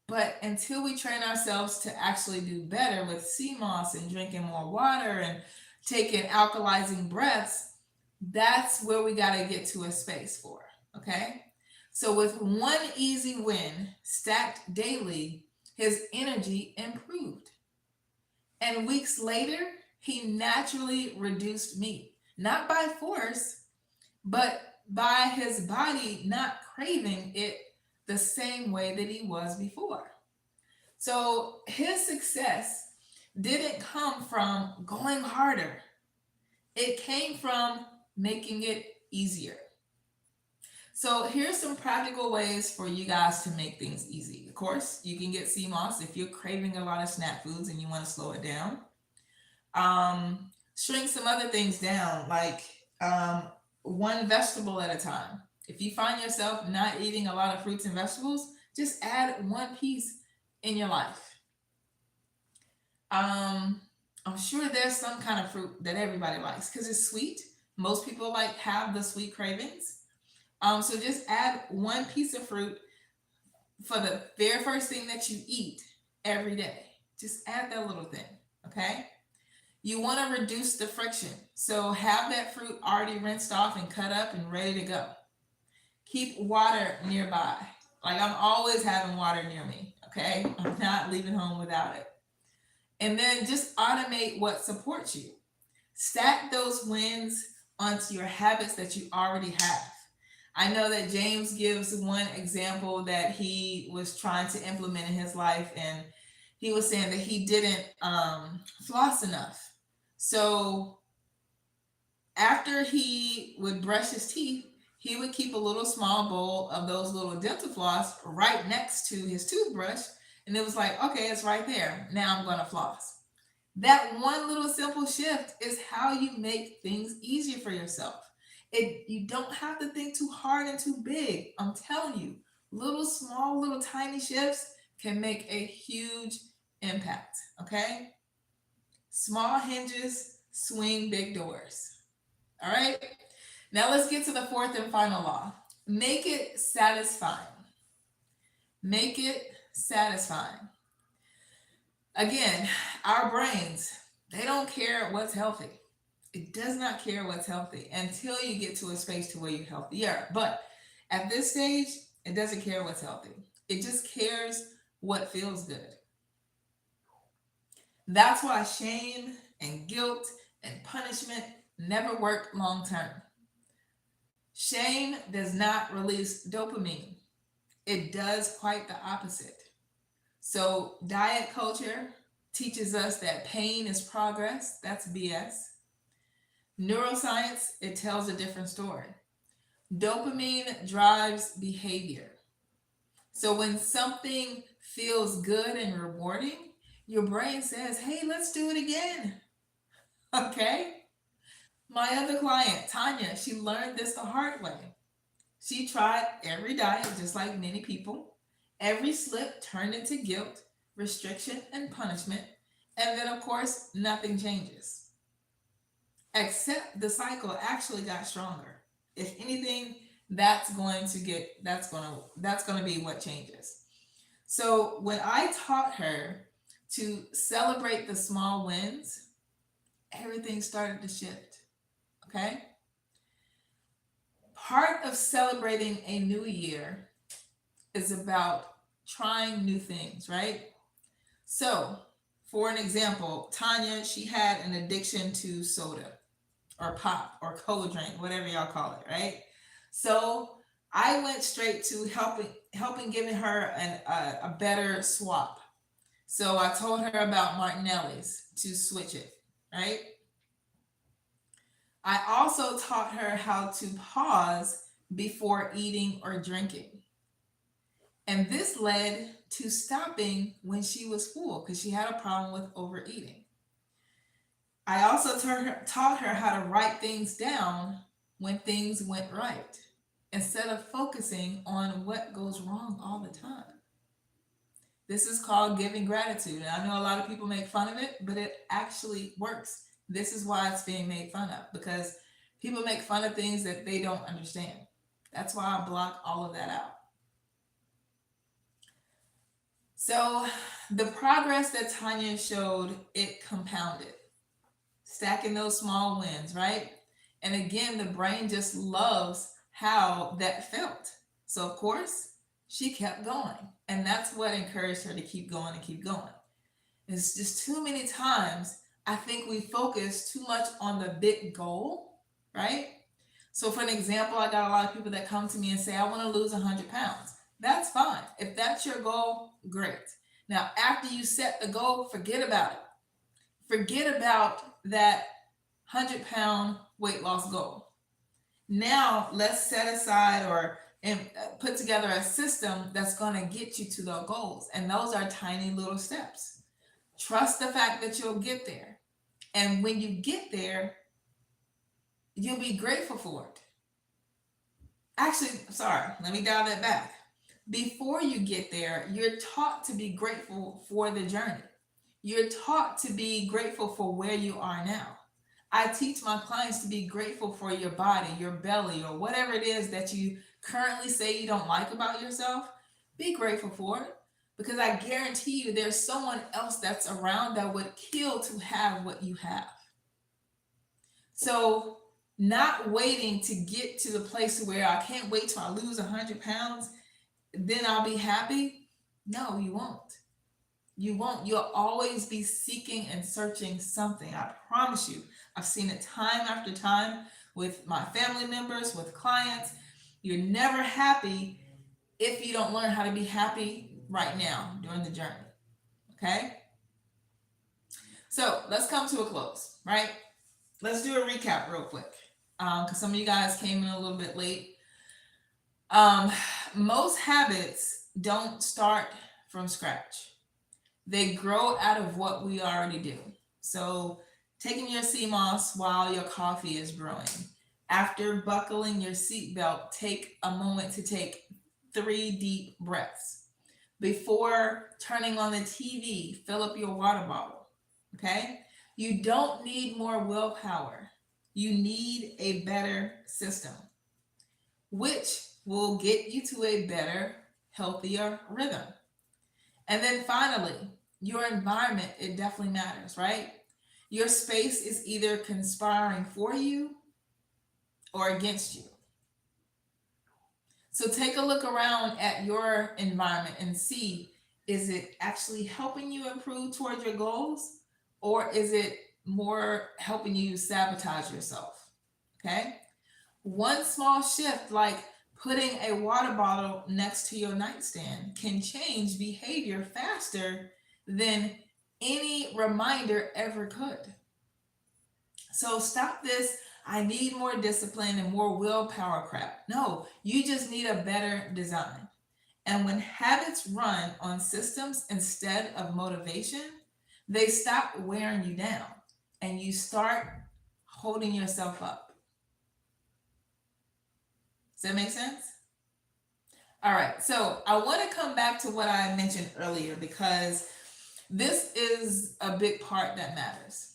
But until we train ourselves to actually do better with sea moss and drinking more water and taking alkalizing breaths, that's where we got to get to a space for. Okay? So with one easy win stacked daily, his energy improved. And weeks later, he naturally reduced meat, not by force, but by his body not craving it the same way that he was before. So his success didn't come from going harder. It came from making it easier. So here's some practical ways for you guys to make things easy. Of course, you can get sea moss if you're craving a lot of snack foods and you want to slow it down. Shrink some other things down, like one vegetable at a time. If you find yourself not eating a lot of fruits and vegetables, just add one piece in your life. I'm sure there's some kind of fruit that everybody likes because it's sweet. Most people have the sweet cravings. So just add one piece of fruit for the very first thing that you eat every day. Just add that little thing, okay? You want to reduce the friction. So have that fruit already rinsed off and cut up and ready to go. Keep water nearby. Like I'm always having water near me, okay? I'm not leaving home without it. And then just automate what supports you. Stack those wins onto your habits that you already have. I know that James gives one example that he was trying to implement in his life, and he was saying that he didn't floss enough. So after he would brush his teeth, he would keep a little small bowl of those little dental floss right next to his toothbrush. And it was like, okay, it's right there. Now I'm going to floss. That one little simple shift is how you make things easier for yourself. You don't have to think too hard and too big. I'm telling you, little tiny shifts can make a huge impact. Okay? Small hinges swing big doors. All right? Now let's get to the fourth and final law. Make it satisfying. Make it satisfying. Again, our brains, they don't care what's healthy. It does not care what's healthy until you get to a space to where you're healthier. But at this stage, it doesn't care what's healthy. It just cares what feels good. That's why shame and guilt and punishment never work long term. Shame does not release dopamine. It does quite the opposite. So diet culture teaches us that pain is progress. That's BS. Neuroscience, it tells a different story. Dopamine drives behavior. So when something feels good and rewarding, your brain says, hey, let's do it again. Okay? My other client, Tanya, she learned this the hard way. She tried every diet, just like many people. Every slip turned into guilt, restriction, and punishment. And then, of course, nothing changes. Except the cycle actually got stronger. If anything, that's going to be what changes. So when I taught her to celebrate the small wins, everything started to shift. Okay? Part of celebrating a new year is about trying new things, right? So, for an example, Tanya, she had an addiction to soda or pop or cold drink, whatever y'all call it, right? So, I went straight to helping giving her a better swap. So I told her about Martinelli's to switch it, right? I also taught her how to pause before eating or drinking. And this led to stopping when she was full because she had a problem with overeating. I also taught her how to write things down when things went right instead of focusing on what goes wrong all the time. This is called giving gratitude. And I know a lot of people make fun of it, but it actually works. This is why it's being made fun of because people make fun of things that they don't understand. That's why I block all of that out. So the progress that Tanya showed, it compounded, stacking those small wins, right? And again, the brain just loves how that felt. So, of course, she kept going. And that's what encouraged her to keep going and keep going. It's just too many times I think we focus too much on the big goal, right? So, for an example, I got a lot of people that come to me and say, I want to lose 100 pounds. That's fine. If that's your goal, great. Now, after you set the goal, forget about it. Forget about that 100-pound weight loss goal. Now, let's set aside or and put together a system that's going to get you to those goals. And those are tiny little steps. Trust the fact that you'll get there. And when you get there, you'll be grateful for it. Actually, sorry, let me dial that back. Before you get there, you're taught to be grateful for the journey. You're taught to be grateful for where you are now. I teach my clients to be grateful for your body, your belly, or whatever it is that you currently say you don't like about yourself. Be grateful for it because I guarantee you there's someone else that's around that would kill to have what you have. So, not waiting to get to the place where I can't wait till I lose 100 pounds, then I'll be happy. No, you won't. You won't. You'll always be seeking and searching something. I promise you. I've seen it time after time with my family members, with clients. You're never happy if you don't learn how to be happy right now during the journey. Okay? So let's come to a close, right? Let's do a recap real quick because some of you guys came in a little bit late. Most habits don't start from scratch. They grow out of what we already do. So taking your CMOS while your coffee is brewing. After buckling your seatbelt, take a moment to take 3 deep breaths. Before turning on the TV, fill up your water bottle. Okay? You don't need more willpower. You need a better system, which will get you to a better, healthier rhythm. And then finally, your environment, it definitely matters, right? Your space is either conspiring for you or against you. So take a look around at your environment and see, is it actually helping you improve towards your goals or is it more helping you sabotage yourself? Okay? One small shift like putting a water bottle next to your nightstand can change behavior faster than any reminder ever could. So stop this, I need more discipline and more willpower crap. No, you just need a better design. And when habits run on systems instead of motivation, they stop wearing you down and you start holding yourself up. Does that make sense? All right, so I want to come back to what I mentioned earlier because this is a big part that matters.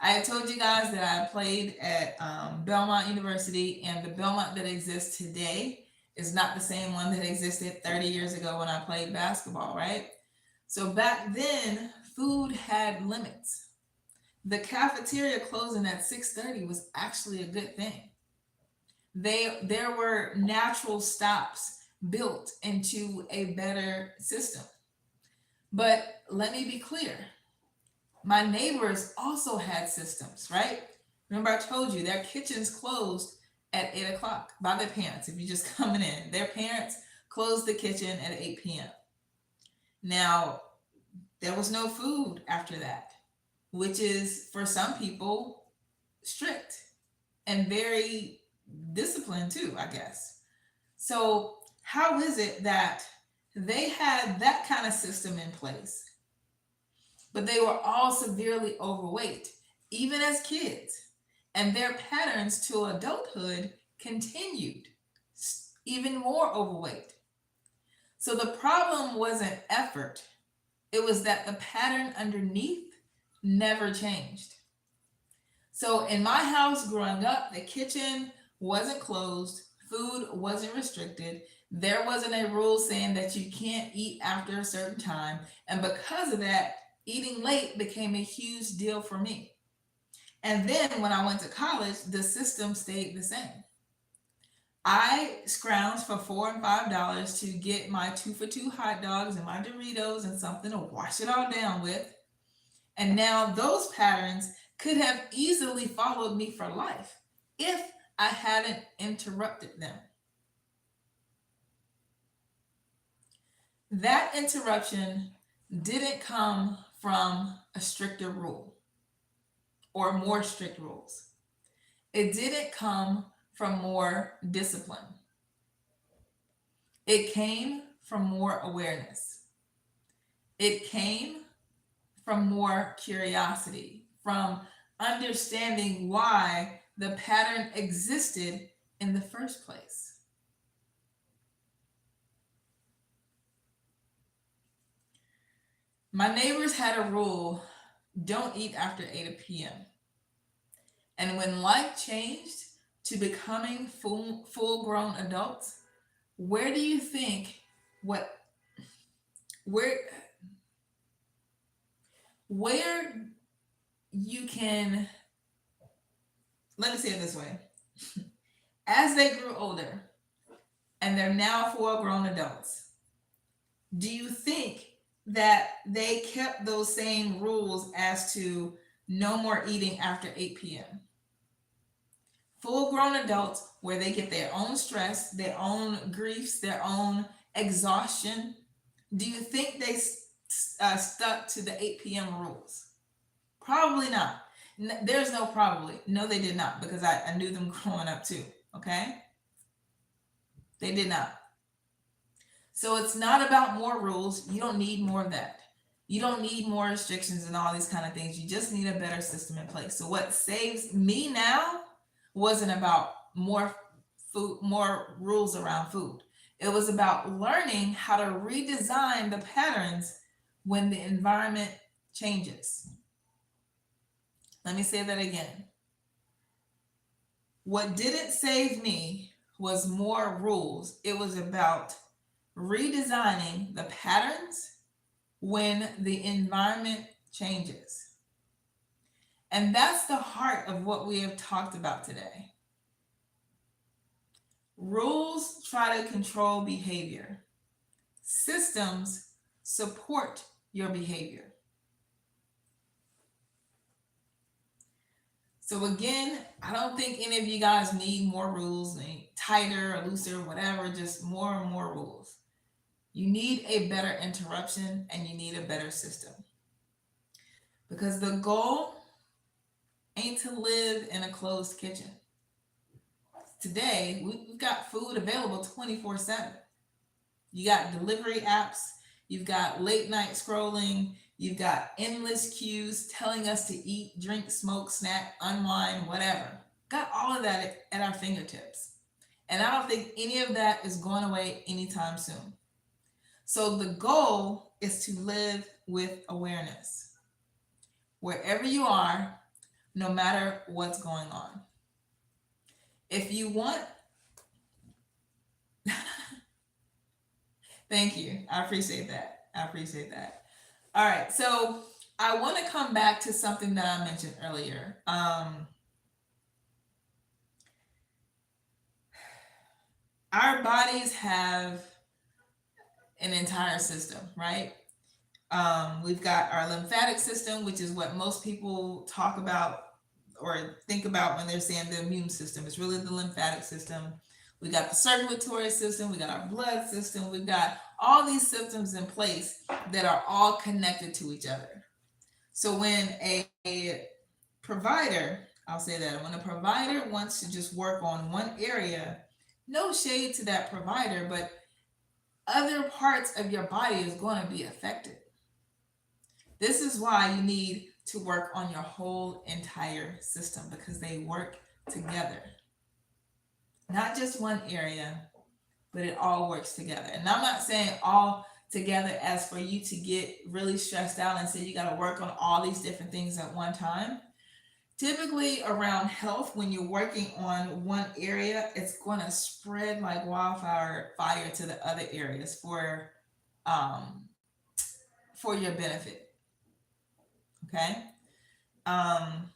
I had told you guys that I played at Belmont University, and the Belmont that exists today is not the same one that existed 30 years ago when I played basketball, right? So back then, food had limits. The cafeteria closing at 6:30 was actually a good thing. There were natural stops built into a better system. But let me be clear, my neighbors also had systems, right? Remember, I told you their kitchens closed at 8 o'clock by their parents. If you're just coming in, their parents closed the kitchen at 8 p.m. Now, there was no food after that, which is for some people strict and very disciplined too, I guess. So, how is it that they had that kind of system in place, but they were all severely overweight, even as kids, and their patterns to adulthood continued, even more overweight? So the problem wasn't effort, it was that the pattern underneath never changed. So in my house growing up, the kitchen wasn't closed, food wasn't restricted, there wasn't a rule saying that you can't eat after a certain time. And because of that, eating late became a huge deal for me. And then when I went to college, the system stayed the same. I scrounged for $4 and $5 to get my 2 for $2 hot dogs and my Doritos and something to wash it all down with. And now those patterns could have easily followed me for life if I hadn't interrupted them. That interruption didn't come from a stricter rule or more strict rules. It didn't come from more discipline. It came from more awareness. It came from more curiosity, from understanding why the pattern existed in the first place. My neighbors had a rule: don't eat after 8 p.m. And when life changed to becoming full-grown adults, where do you think where you can, let me say it this way. As they grew older and they're now full-grown adults, do you think that they kept those same rules as to no more eating after 8 p.m.? Full-grown adults, where they get their own stress, their own griefs, their own exhaustion, do you think they stuck to the 8 p.m. rules? Probably not. There's no probably. No, they did not, because I knew them growing up too, okay? They did not. So it's not about more rules. You don't need more of that. You don't need more restrictions and all these kind of things. You just need a better system in place. So what saves me now wasn't about more food, more rules around food. It was about learning how to redesign the patterns when the environment changes. Let me say that again. What didn't save me was more rules. It was about redesigning the patterns when the environment changes. And that's the heart of what we have talked about today. Rules try to control behavior. Systems support your behavior. So again, I don't think any of you guys need more rules, tighter or looser, whatever, just more and more rules. You need a better interruption and you need a better system. Because the goal ain't to live in a closed kitchen. Today, we've got food available 24/7. You got delivery apps, you've got late night scrolling, You've got endless cues telling us to eat, drink, smoke, snack, unwind, whatever. Got all of that at our fingertips. And I don't think any of that is going away anytime soon. So the goal is to live with awareness wherever you are, no matter what's going on. If you want, thank you. I appreciate that. I appreciate that. All right. So I want to come back to something that I mentioned earlier. Our bodies have an entire system, right? We've got our lymphatic system, which is what most people talk about or think about when they're saying the immune system. It's really the lymphatic system. We got the circulatory system, we got our blood system, we've got all these systems in place that are all connected to each other. So when a provider, I'll say that, when a provider wants to just work on one area, no shade to that provider, but other parts of your body is going to be affected. This is why you need to work on your whole entire system because they work together. Not just one area, but it all works together. And I'm not saying all together as for you to get really stressed out and say you got to work on all these different things at one time. Typically around health, when you're working on one area, it's going to spread like wildfire fire to the other areas um, for your benefit. Okay. Um,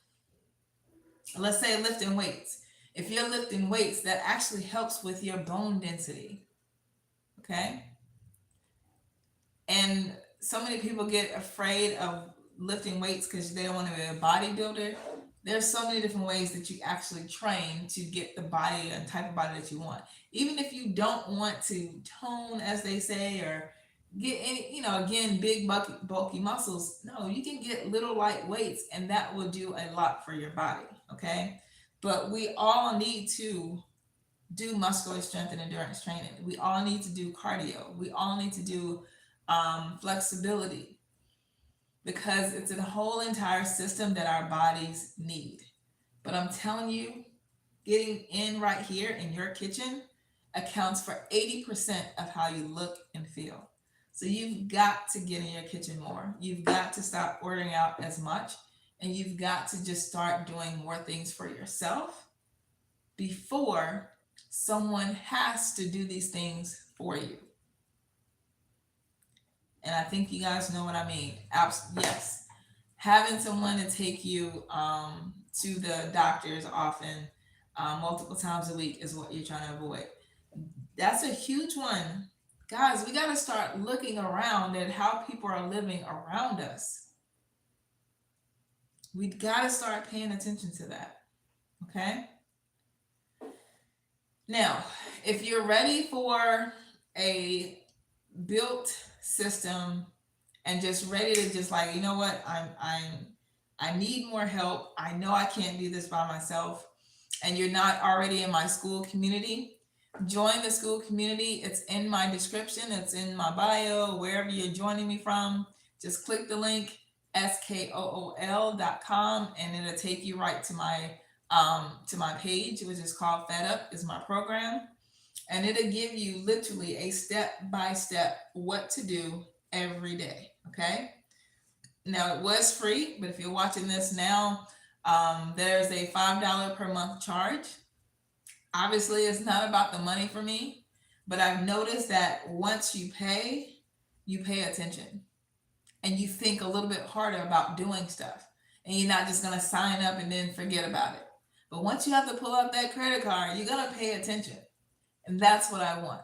let's say lifting weights. If you're lifting weights, that actually helps with your bone density. Okay. And so many people get afraid of lifting weights because they don't want to be a bodybuilder. There's so many different ways that you actually train to get the body and type of body that you want. Even if you don't want to tone, as they say, or get any, again, big bulky muscles. No, you can get little light weights and that will do a lot for your body. Okay. But we all need to do muscular strength and endurance training. We all need to do cardio. We all need to do flexibility because it's a whole entire system that our bodies need. But I'm telling you, getting in right here in your kitchen accounts for 80% of how you look and feel. So you've got to get in your kitchen more. You've got to stop ordering out as much, and you've got to just start doing more things for yourself before someone has to do these things for you. And I think you guys know what I mean. Yes, having someone to take you to the doctors often, multiple times a week, is what you're trying to avoid. That's a huge one. Guys, we got to start looking around at how people are living around us. We got to start paying attention to that. Okay? Now, if you're ready for a built system and just ready to just like, you know what, I need more help. I know I can't do this by myself. And you're not already in my school community, join the school community. It's in my description. It's in my bio, wherever you're joining me from. Just click the link, skool.com, and it'll take you right to my page, which is called Fed Up, is my program. And it'll give you literally a step-by-step what to do every day. Okay. Now it was free, but if you're watching this now, there's a $5 per month charge. Obviously, it's not about the money for me, but I've noticed that once you pay attention and you think a little bit harder about doing stuff, and you're not just going to sign up and then forget about it. But once you have to pull out that credit card, you're going to pay attention. And that's what I want.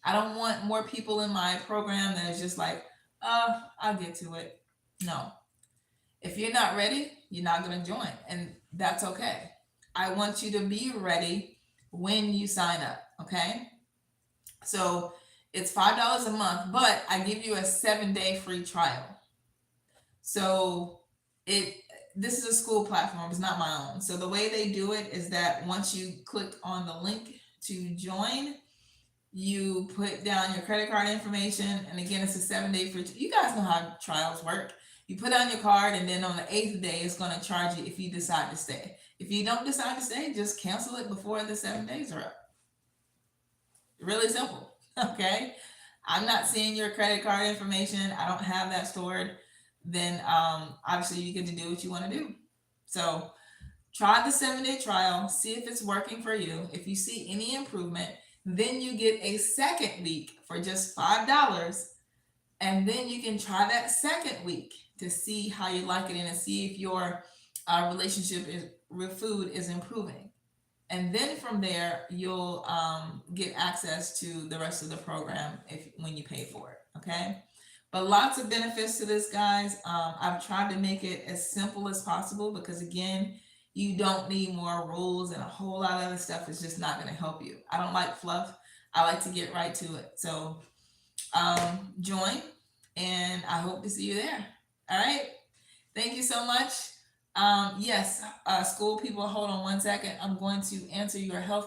I don't want more people in my program that is just like, I'll get to it. No. If you're not ready, you're not going to join. And that's okay. I want you to be ready when you sign up. Okay. So it's $5 a month, but I give you a 7-day free trial. So this is a school platform. It's not my own. So the way they do it is that once you click on the link to join, You put down your credit card information, and again, it's a 7-day free. You guys know how trials work. You put on your card, and then on the 8th day, it's going to charge you if you decide to stay. If you don't decide to stay, just cancel it before the 7 days are up. Really simple. Okay. I'm not seeing your credit card information. I don't have that stored. Then obviously you get to do what you want to do. So try the 7-day trial, see if it's working for you. If you see any improvement, then you get a second week for just $5. And then you can try that second week to see how you like it and to see if your relationship with food is improving. And then from there, you'll get access to the rest of the program when you pay for it. Okay. But lots of benefits to this, guys. I've tried to make it as simple as possible because, again, you don't need more rules, and a whole lot of other stuff is just not going to help you. I don't like fluff. I like to get right to it. So join, and I hope to see you there. All right. Thank you so much. Yes, school people, hold on one second. I'm going to answer your health